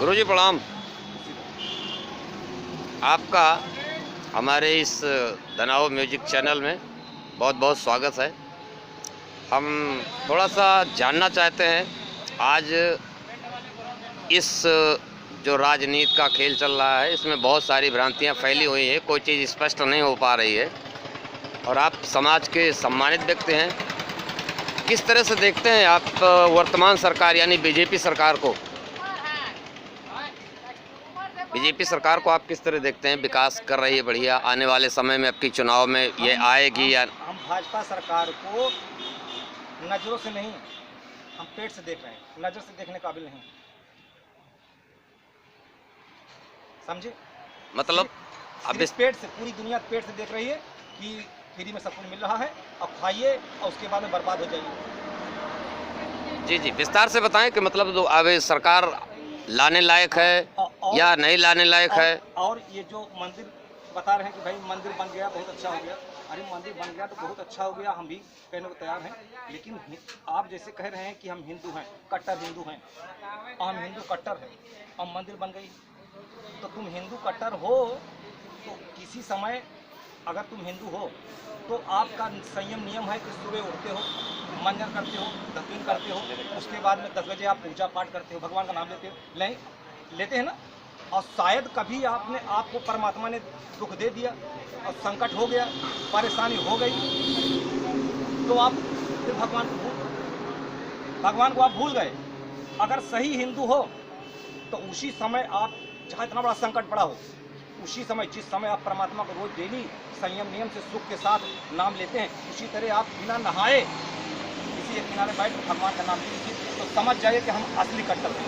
गुरुजी प्रणाम। आपका हमारे इस दनाव म्यूजिक चैनल में बहुत बहुत स्वागत है। हम थोड़ा सा जानना चाहते हैं, आज इस जो राजनीति का खेल चल रहा है इसमें बहुत सारी भ्रांतियां फैली हुई हैं, कोई चीज़ स्पष्ट नहीं हो पा रही है और आप समाज के सम्मानित व्यक्ति हैं। किस तरह से देखते हैं आप वर्तमान सरकार यानी बीजेपी सरकार को? बीजेपी सरकार को आप किस तरह देखते हैं? विकास कर रही है बढ़िया, आने वाले समय में आपकी चुनाव में ये आएगी या? हम भाजपा सरकार को नजरों से नहीं, हम पेट से देख रहे हैं, नजर से देखने काबिल नहीं, समझे? मतलब अब इस पेट से, पूरी दुनिया पेट से देख रही है कि फ्री में सब कुछ मिल रहा है, अब खाइए और उसके बाद में बर्बाद हो जाइए। जी जी, विस्तार से बताएं कि मतलब अब सरकार लाने लायक है या नहीं लाने लायक है। और ये जो मंदिर बता रहे हैं कि भाई मंदिर बन गया बहुत अच्छा हो गया, अरे मंदिर बन गया तो बहुत अच्छा हो गया, हम भी कहने को तैयार हैं, लेकिन आप जैसे कह रहे हैं कि हम हिंदू हैं, कट्टर हिंदू हैं, हम हिंदू कट्टर हैं, अब मंदिर बन गई तो तुम हिंदू कट्टर हो तो किसी समय अगर तुम हिंदू हो तो आपका संयम नियम है कि सुबह उठते हो, मंजन करते हो, दफीन करते हो, उसके बाद में 10 बजे आप पूजा पाठ करते हो, भगवान का नाम लेते हो, नहीं लेते हैं ना? और शायद कभी आपको परमात्मा ने दुख दे दिया और संकट हो गया, परेशानी हो गई तो आप फिर भगवान को आप भूल गए। अगर सही हिंदू हो तो उसी समय आप, जहाँ इतना बड़ा संकट पड़ा हो, उसी समय जिस समय आप परमात्मा को रोज डेली संयम नियम से सुख के साथ नाम लेते हैं, उसी तरह आप बिना नहाए किसी एक किनारे बैठ भगवान का नाम लीजिए तो समझ जाइए कि हम असली कट्टर हैं।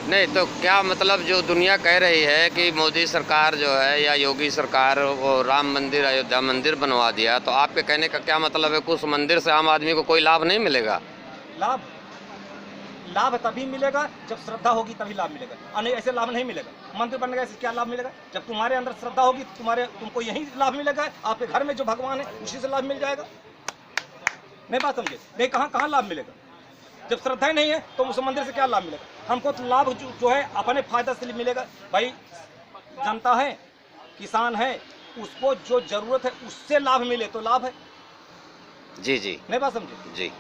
नहीं तो क्या मतलब जो दुनिया कह रही है कि मोदी सरकार जो है या योगी सरकार वो राम मंदिर अयोध्या मंदिर बनवा दिया, तो आपके कहने का क्या मतलब है कि उस मंदिर से आम आदमी को कोई लाभ नहीं मिलेगा? लाभ तभी मिलेगा जब श्रद्धा होगी, तभी लाभ मिलेगा, और नहीं ऐसे लाभ नहीं मिलेगा। मंदिर बनने का क्या लाभ मिलेगा? जब तुम्हारे अंदर श्रद्धा होगी तुमको यही लाभ मिलेगा, आपके घर में जो भगवान है उसी से लाभ मिल जाएगा। नहीं बात समझे? नहीं, कहाँ लाभ मिलेगा? जब श्रद्धा ही नहीं है तो उस मंदिर से क्या लाभ मिलेगा? हमको तो लाभ जो है अपने फायदा से मिलेगा। भाई जनता है, किसान है, उसको जो जरूरत है उससे लाभ मिले तो लाभ है। जी जी, नहीं बात समझे? जी,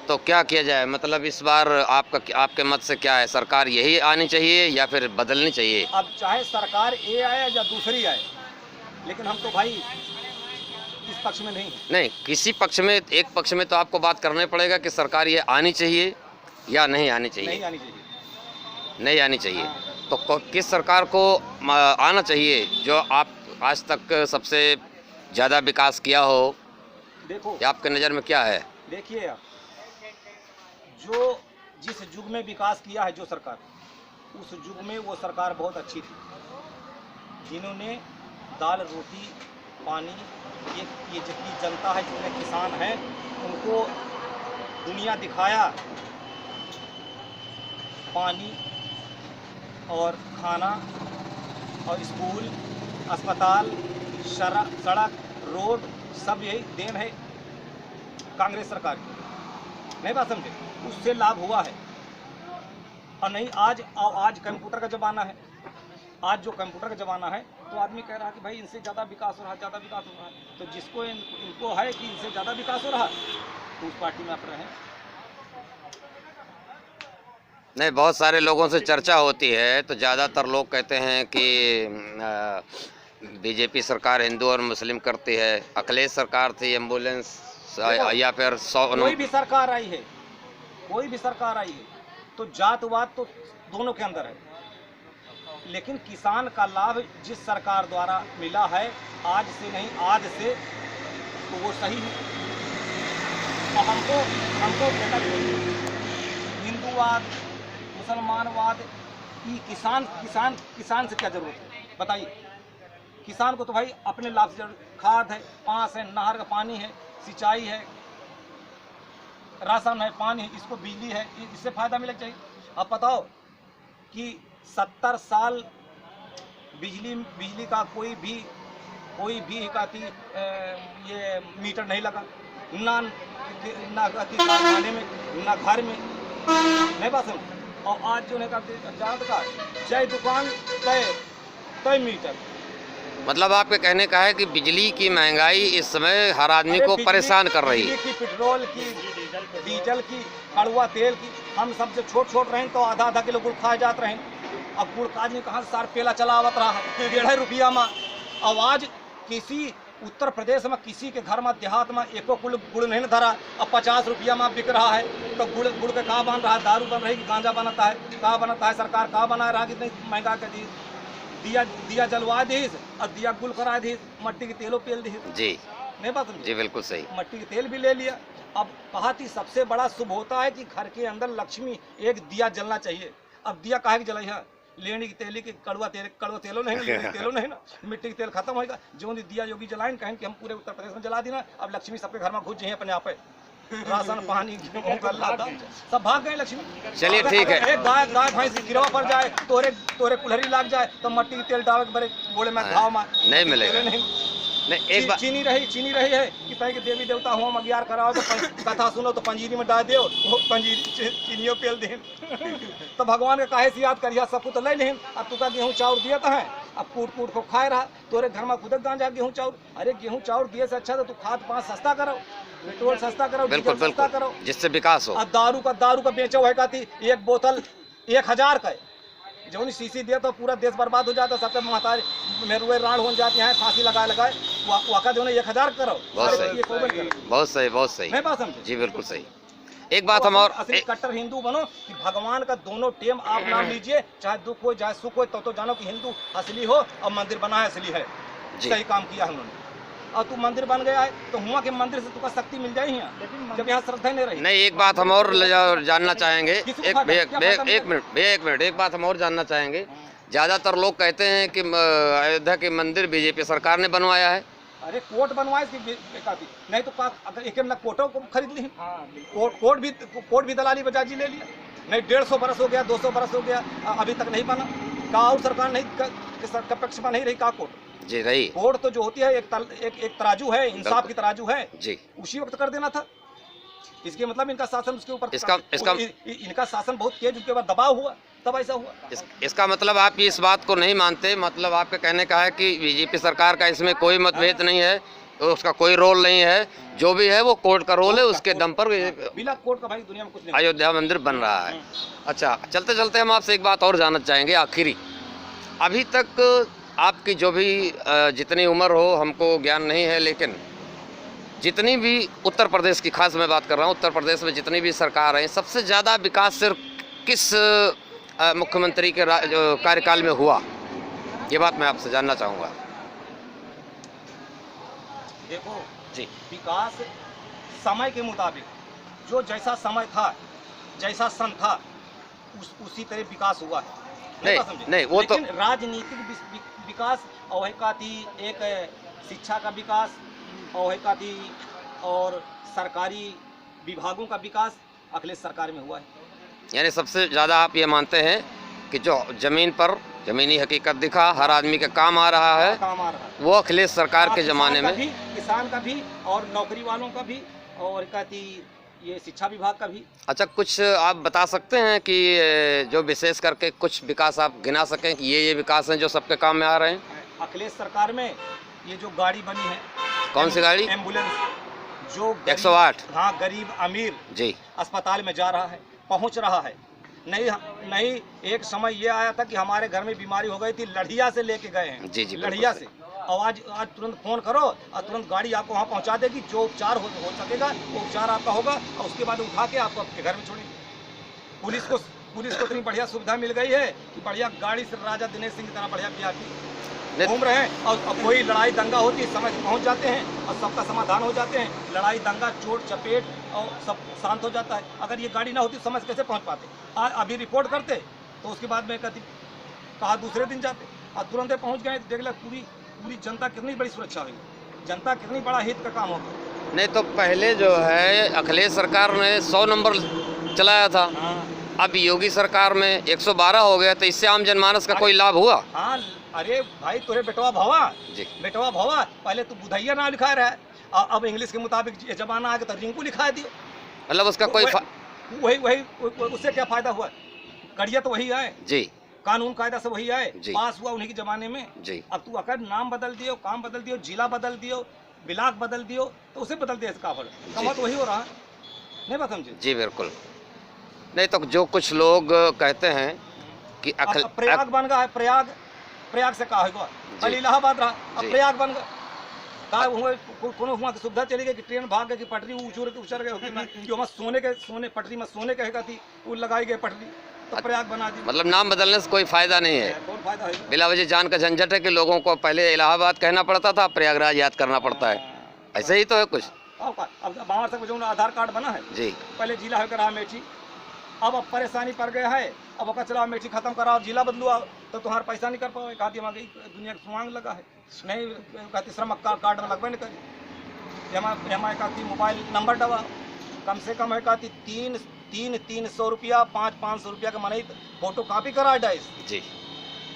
तो क्या किया जाए? मतलब इस बार आपके मत से क्या है, सरकार यही आनी चाहिए या फिर बदलनी चाहिए? अब चाहे सरकार ये आए या दूसरी आए, लेकिन हम तो भाई इस पक्ष में नहीं, किसी पक्ष में, एक पक्ष में तो आपको बात करना पड़ेगा कि सरकार ये आनी चाहिए या नहीं आनी चाहिए। नहीं आनी चाहिए, नहीं आनी चाहिए। हाँ। तो किस सरकार को आना चाहिए जो आप आज तक सबसे ज़्यादा विकास किया हो? देखो आपके नज़र में क्या है? देखिए, आप जो जिस युग में विकास किया है जो सरकार, उस युग में वो सरकार बहुत अच्छी थी, जिन्होंने दाल रोटी पानी, ये जितनी जनता है, जितने किसान हैं, उनको दुनिया दिखाया, पानी और खाना और स्कूल, अस्पताल, सड़क, रोड, सब यही देन है कांग्रेस सरकार की। नहीं बात समझे? उससे लाभ हुआ है। और नहीं, आज कंप्यूटर का ज़माना है, आज जो कंप्यूटर का ज़माना है तो आदमी कह रहा है कि भाई इनसे ज़्यादा विकास हो रहा है, ज़्यादा विकास हो रहा है, तो जिसको इनको है कि इनसे ज़्यादा विकास हो रहा है तो उस पार्टी में आप रहें। नहीं, बहुत सारे लोगों से चर्चा होती है तो ज़्यादातर लोग कहते हैं कि बीजेपी सरकार हिंदू और मुस्लिम करती है। अखिलेश सरकार थी, एम्बुलेंस या फिर कोई भी सरकार आई है, कोई भी सरकार आई है तो जातवाद तो दोनों के अंदर है, लेकिन किसान का लाभ जिस सरकार द्वारा मिला है, आज से नहीं आज से, तो वो सही है। और हमको हिंदूवाद मुसलमानवाद की किसान से क्या जरूरत है? बताइए। किसान को तो भाई अपने लाभ से खाद है, पास है, नहर का पानी है, सिंचाई है, राशन है, पानी है, इसको बिजली है, इससे फायदा मिलना चाहिए। अब बताओ कि 70 साल बिजली का कोई भी ये मीटर नहीं लगा, ना कारखाने में, ना घर में। नहीं बात समझ? और आज जो है का जय दुकान तय तय मीटर। मतलब आपके कहने का है कि बिजली की महंगाई इस समय हर आदमी को परेशान कर रही है। बिजली की, पेट्रोल की, डीजल की, कड़वा तेल की। हम सब जो छोट रहे तो आधा आधा किलो गुड़ खाए जाते रहे। अब गुड़ का आदमी कहाँ से सार पेला चलावत रहा है 1.5 रुपया में। अब आज किसी उत्तर प्रदेश में किसी के घर में देहात में एको कुल गुड़ नहीं धरा, अब 50 रुपया में बिक रहा है। तो गुड़ के कहाँ बन रहा है? दारू बन रही, गांजा बनता है, कहाँ बनता है? सरकार कहाँ बना रहा? कितनी महंगा कर दी। दिया जलवा दी और दिया गुल करा दी, मट्टी की तेलों पेल दी। जी नहीं बात जी बिल्कुल सही। मट्टी के तेल भी ले लिया। अब कहा थी सबसे बड़ा शुभ होता है कि घर के अंदर लक्ष्मी एक दिया जलना चाहिए। अब दिया काहे की जलाई है? लेनी की तेली की कड़वा तेलो नहीं तेलो नहीं ना, मिट्टी की तेल खत्म होगा। जो दिया योगी जलाएं कहें कि हम पूरे उत्तर प्रदेश में जला दी ना, अब लक्ष्मी सबके घर में घुस जाए अपने आप। राशन पानी सब भाग गए लक्ष्मी। चलिए ठीक है। एक गाय भैंस गिरवा पर जाए, तोरे कुल्हरी लाग जाए तो मट्टी की तेल डाल बड़े गोले में घाव में नहीं मिलेगा। नहीं एक बात चीनी रही है कि तय के देवी देवता हो अगियार कराओ तो कथा सुनो तो पंजीरी में डाल दो, वो पंजीरी चीनियों पेल दे। तो भगवान के काहे से याद करिया, सब कुछ तो ले लें। अब तू का गेहूँ चाउर दिया तो है, अब कूट को खाए रहा। तोरे घर में खुद गांजा गेहूँ चाउर। अरे गेहूँ चाउर दिए से अच्छा तो तू खाद पान सस्ता करो, पेट्रोल सस्ता करो, बिल्कुल सस्ता करो, जिससे विकास हो। अब दारू का बेचो है का थी एक बोतल 1000 का, जो सीसी दिया तो पूरा देश बर्बाद हो जाता। सबके महतारी मेरुए राण हो जाती हैं, फांसी लगाए वाका जो 1000 करो। बहुत सही बहुत सही। मैं बात समझे? जी बिल्कुल सही। एक बात हम और असली कट्टर हिंदू बनो कि भगवान का दोनों टेम आप नाम लीजिए, चाहे दुख हो चाहे सुख हो। तो जानो कि हिंदू असली हो और मंदिर बना है असली है। सही काम किया उन्होंने। और तू मंदिर बन गया है तो हुआ के मंदिर से तुमको शक्ति मिल जाए यहाँ, जब यहाँ श्रद्धा नहीं रही। नहीं एक बात हम और जानना चाहेंगे। एक मिनट एक बात हम और जानना चाहेंगे। ज्यादातर लोग कहते हैं कि अयोध्या के मंदिर बीजेपी सरकार ने बनवाया है। अरे कोर्ट बनवाए काफी नहीं तो अगर एक कोर्टों को खरीद ली, कोर्ट भी दलाली बजाजी ले लिया। नहीं 150 बरस हो गया, 200 बरस हो गया, अभी तक नहीं बना। का और सरकार नहीं पक्ष में नहीं रही का कोर्ट जी रही। कोर्ट तो जो होती है एक तराजू है, इंसाफ की तराजू है जी, उसी वक्त कर देना था। इसके मतलब इनका शासन उसके ऊपर इनका शासन बहुत तेज, उसके बाद दबाव हुआ तब ऐसा हुआ। इसका मतलब आप इस बात को नहीं मानते? मतलब आपके कहने का है कि बीजेपी सरकार का इसमें कोई मतभेद नहीं है, उसका कोई रोल नहीं है, जो भी है वो कोर्ट का रोल है, उसके दम पर बिना कोर्ट का भाई दुनिया में कुछ नहीं। अयोध्या मंदिर बन रहा है। अच्छा चलते चलते हम आपसे एक बात और जानना चाहेंगे आखिरी। अभी तक आपकी जो भी जितनी उम्र हो हमको ज्ञान नहीं है, लेकिन जितनी भी उत्तर प्रदेश की, खास मैं बात कर रहा हूँ, उत्तर प्रदेश में जितनी भी सरकार है, सबसे ज़्यादा विकास सिर्फ किस मुख्यमंत्री के कार्यकाल में हुआ? ये बात मैं आपसे जानना चाहूँगा। देखो जी, विकास समय के मुताबिक जो जैसा समय था, जैसा सन था, उसी तरह विकास हुआ है। नहीं वो तो राजनीतिक विकास और एक शिक्षा का विकास और सरकारी विभागों का विकास अखिलेश सरकार में हुआ है। यानी सबसे ज़्यादा आप ये मानते हैं कि जो ज़मीन पर ज़मीनी हकीकत दिखा, हर आदमी के काम आ रहा है, वो अखिलेश सरकार के ज़माने में। किसान का भी और नौकरी वालों का भी और ये शिक्षा विभाग का भी। अच्छा, कुछ आप बता सकते हैं कि जो विशेष करके कुछ विकास आप गिना सकें कि ये विकास हैं जो सबके काम में आ रहे हैं? अखिलेश सरकार में ये जो गाड़ी बनी है, कौन सी गाड़ी? एम्बुलेंस, जो 108। हाँ, गरीब अमीर जी अस्पताल में जा रहा है, पहुंच रहा है। नहीं एक समय ये आया था कि हमारे घर में बीमारी हो गई थी, लड़िया से लेके गए हैं। जी जी, लड़िया से। और आज तुरंत फ़ोन करो और तुरंत गाड़ी आपको वहाँ पहुँचा देगी। जो उपचार हो सकेगा वो उपचार आपका होगा और उसके बाद उठा के आपको आपके घर में छोड़ेंगे। पुलिस को इतनी बढ़िया सुविधा मिल गई है कि बढ़िया गाड़ी से राजा दिनेश सिंह की तरह बढ़िया वीआईपी घूम रहे हैं। और कोई लड़ाई दंगा होती है समय से पहुँच जाते हैं और सबका समाधान हो जाते हैं। लड़ाई दंगा चोट चपेट और सब शांत हो जाता है। अगर ये गाड़ी ना होती समय से कैसे पहुँच पाते? अभी रिपोर्ट करते तो उसके बाद में कहा दूसरे दिन जाते और तुरंत पहुँच गए। देख लो पूरी जनता कितनी बड़ी सुरक्षा हुई, जनता कितनी बड़ा हित का काम होगा। नहीं तो पहले जो है अखिलेश सरकार ने 100 नंबर चलाया था। अब योगी सरकार में 112 हो गया, तो इससे आम जनमानस का कोई लाभ हुआ? हाँ, अरे भाई तुरे बेटवा भवा पहले तो बुधैया नाम लिखा रहा, अब इंग्लिश के मुताबिक जमाना आ गया तो रिंकू लिखा दियो। मतलब उसका कोई वही उससे क्या फायदा हुआ? गढ़िया तो वही है, जी कानून कायदा से वही है, जी। पास हुआ उन्हीं के जमाने में। जी अब तू अगर नाम बदल दियो, काम बदल दियो, जिला बदल दियो, ब्लाक बदल दियो, तो उसे बदल दिया इसका फल कमा तो वही हो रहा है। नहीं बात समझे? जी बिल्कुल। नहीं तो जो कुछ लोग कहते हैं कि अब प्रयाग बन गया है, प्रयाग, प्रयाग से कहा होगा, कल इलाहाबाद रहा, अब जी। प्रयाग बन गया। का हुआ कोनो हुआ की सुविधा चली गई कि ट्रेन भाग गई, कि पटरी उचर गए होगी ना, कि वहाँ सोने पटरी में सोने कहेगा थी, वो लगाई गई पटरी, तो प्रयाग बना दी। मतलब नाम बदलने से कोई फायदा नहीं है, कौन फायदा है? बिला वजह जान का झंझट है कि लोगों को पहले इलाहाबाद कहना पड़ता था, प्रयागराज याद करना पड़ता है, ऐसे ही तो है कुछ। अब बाहर से जो आधार कार्ड बना है, जी पहले जिला होकर रहा अमेठी, अब परेशानी पड़ गया है, अब अगर चलो अमेठी खत्म कराओ, जिला बदलो आओ, तो तुम्हारा पैसा नहीं कर पाओ। कहती हमारी दुनिया का सुमांग लगा है, नहीं कहती श्रम कार्ड में लगभग नहीं करी, एम आई कहती मोबाइल नंबर दबा, कम से कम है कहती 300 रुपया, 500 रुपया का मनी फोटो कॉपी करा डाइस जी।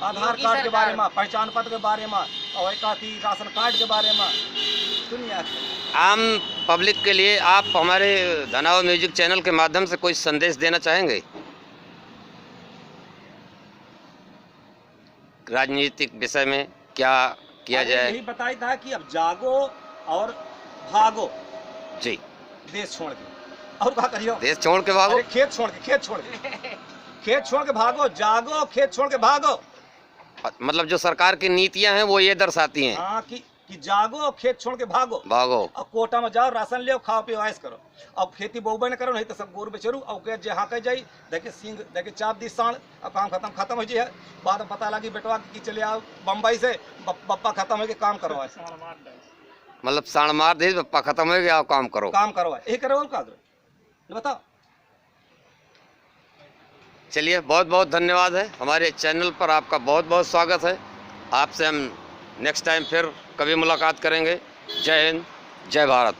आधार कार्ड के बारे में, पहचान पत्र के बारे में, और कहती राशन कार्ड के बारे में। दुनिया आम पब्लिक के लिए आप हमारे धनाव म्यूजिक चैनल के माध्यम से कोई संदेश देना चाहेंगे? राजनीतिक विषय में क्या किया जाए? यही बताई था कि अब जागो और भागो जी, देश छोड़ के, और क्या करियो? देश छोड़ के भागो, अरे खेत छोड़ के खेत छोड़ के भागो, जागो, खेत छोड़ के भागो। मतलब जो सरकार की नीतियां हैं वो ये दर्शाती हैं। हाँ कि जागो, खेत छोड़ के भागो, भागो, अब कोटा में जाओ, राशन ले, खाओ पियो, ऐश करो। अब खेती बोबे न करो, नहीं तो सब गोर बेचरू, और के जहाँ कह जाई देखे सिंह देखे चाप दी साण, अब काम खत्म हो जाए। बाद में पता लगी बेटवा की चले आओ बम्बई से, बप्पा खत्म हो गए, काम करवाए, मतलब साण मार दे, पप्पा खत्म हो गया, काम करो, काम करवाए, यही करो, क्या करो बताओ। चलिए, बहुत बहुत धन्यवाद है। हमारे चैनल पर आपका बहुत बहुत स्वागत है। आपसे हम नेक्स्ट टाइम फिर कभी मुलाकात करेंगे। जय हिंद, जय भारत।